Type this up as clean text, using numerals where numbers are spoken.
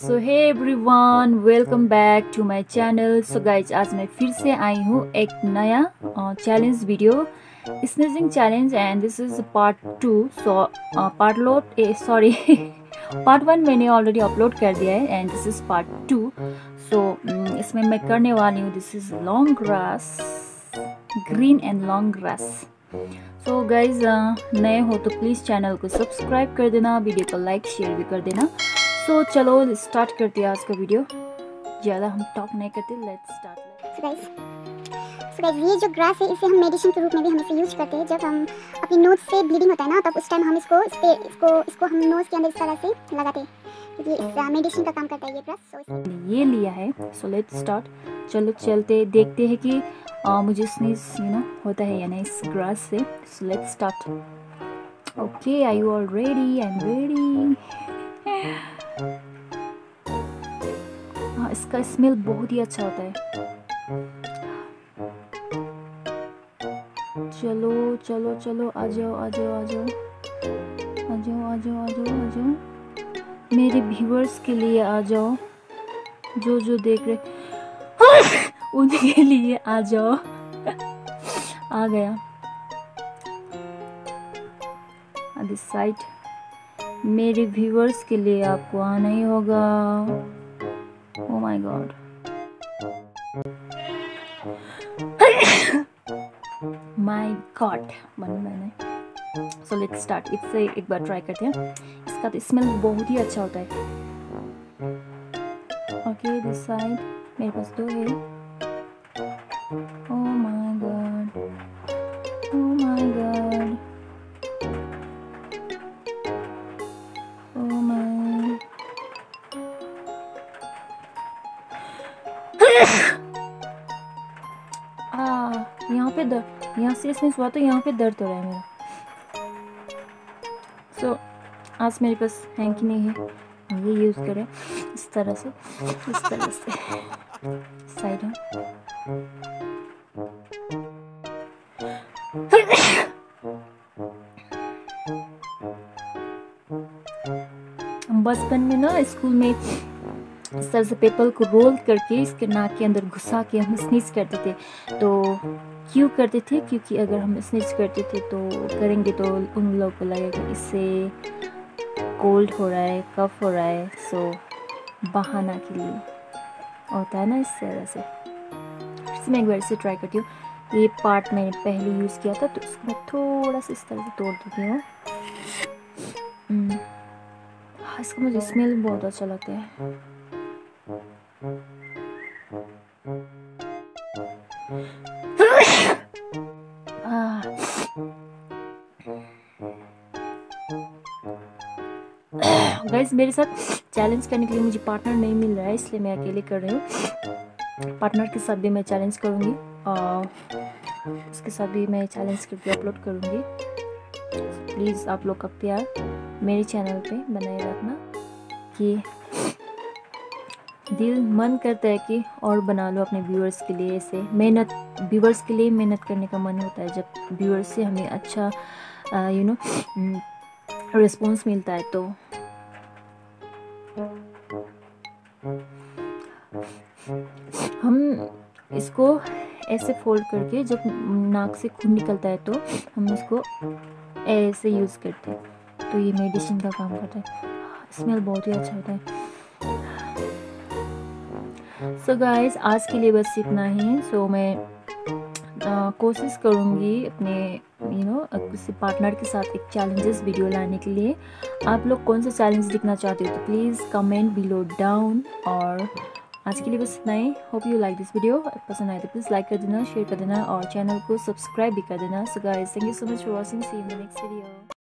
So hey everyone, welcome back to my channel. So guys, आज मैं फिर से आई हूँ एक नया challenge video, sneezing challenge, and this is part 2। So part 1 मैंने ऑलरेडी अपलोड कर दिया है and this is part 2। So इसमें मैं करने वाली हूँ, this is long grass, green and long grass. So guys, नए हो तो प्लीज़ चैनल को सब्सक्राइब कर देना, वीडियो को लाइक शेयर भी कर देना। सो चलो स्टार्ट करते हैं आज का वीडियो। ज़्यादा हम टॉक नहीं करते, लेट्स स्टार्ट। सो गाइस, ये जो ग्रास है इसे हम मेडिसिन के रूप में भी हम इसे यूज करते हैं। जब हम अपनी नोज से ब्लीडिंग होता है ना, तब उस टाइम हम इसको हम नोज के अंदर इस तरह से लगाते हैं, क्योंकि इस मेडिसिन का काम करता है ये ग्रास। सो ये लिया है। सो लेट्स स्टार्ट। चलो चलते देखते हैं कि मुझे स्नीज होता है या नहीं इस ग्रास से। सो let's start. Okay, I you all ready? I am ready. हाँ, इसका स्मेल बहुत ही अच्छा होता है। चलो चलो चलो, आ जाओ आ जाओ आ जाओ आ जाओ आ जाओ आ जाओ आ जाओ, मेरे व्यूअर्स के लिए आ जाओ, जो जो देख रहे उनके लिए आ जाओ। आ गया दिस साइड। मेरे व्यूअर्स के लिए आपको आना ही होगा। Oh my god, my god, मैंने। So let's start. इससे एक बार ट्राई करते हैं। इसका तो स्मेल बहुत ही अच्छा होता है। ओके, दिस साइड मेरे पास दो है। ओ my God, O my God, oh my. यहाँ पे दर्द, यहाँ से इसने हुआ तो यहाँ पे दर्द हो रहा है मेरा। सो आज मेरे पास है कि नहीं है, ये यूज़ करें इस तरह से साइड है। बचपन में ना स्कूल में इस तरह से पेपर को रोल करके इसके नाक के अंदर घुसा के हम स्नीज करते थे। तो क्यों करते थे? क्योंकि अगर हम स्नीज करते थे तो करेंगे तो उन लोगों को लगेगा इससे कोल्ड हो रहा है, कफ हो रहा है। सो बहाना के लिए होता है ना इस तरह से। फिर मैं एक बार इसे ट्राई करती हूँ। ये पार्ट मैंने पहले यूज़ किया था, तो इसको मैं थोड़ा सा इस तरह से तोड़ देती हूँ। इसका मुझे स्मेल बहुत अच्छा लगता है। गाइस, मेरे साथ चैलेंज करने के लिए मुझे पार्टनर नहीं मिल रहा है, इसलिए मैं अकेले कर रही हूँ। पार्टनर के साथ भी मैं चैलेंज करूँगी और इसके साथ भी मैं चैलेंज करके अपलोड करूँगी। प्लीज़ आप लोग का प्यार मेरे चैनल पे बनाए रखना, कि दिल मन करता है कि और बना लो अपने व्यूअर्स के लिए। ऐसे व्यूअर्स के लिए मेहनत करने का मन होता है। जब व्यूअर्स से हमें अच्छा रिस्पॉन्स मिलता है, तो हम इसको ऐसे फोल्ड करके, जब नाक से खून निकलता है तो हम इसको ऐसे यूज़ करते हैं। तो ये मेडिसिन का काम करता है। स्मेल बहुत ही अच्छा होता है। सो गाइस, आज के लिए बस इतना ही। सो मैं कोशिश करूँगी अपने किसी पार्टनर के साथ एक चैलेंजेस वीडियो लाने के लिए। आप लोग कौन सा चैलेंज देखना चाहते हो तो प्लीज़ कमेंट बिलो डाउन। और आज के लिए बस इतना ही। Hope you like this video. पसंद आए तो प्लीज़ लाइक कर देना, शेयर कर देना और चैनल को सब्सक्राइब भी कर देना। So guys, thank you so much for watching. See you in the next video.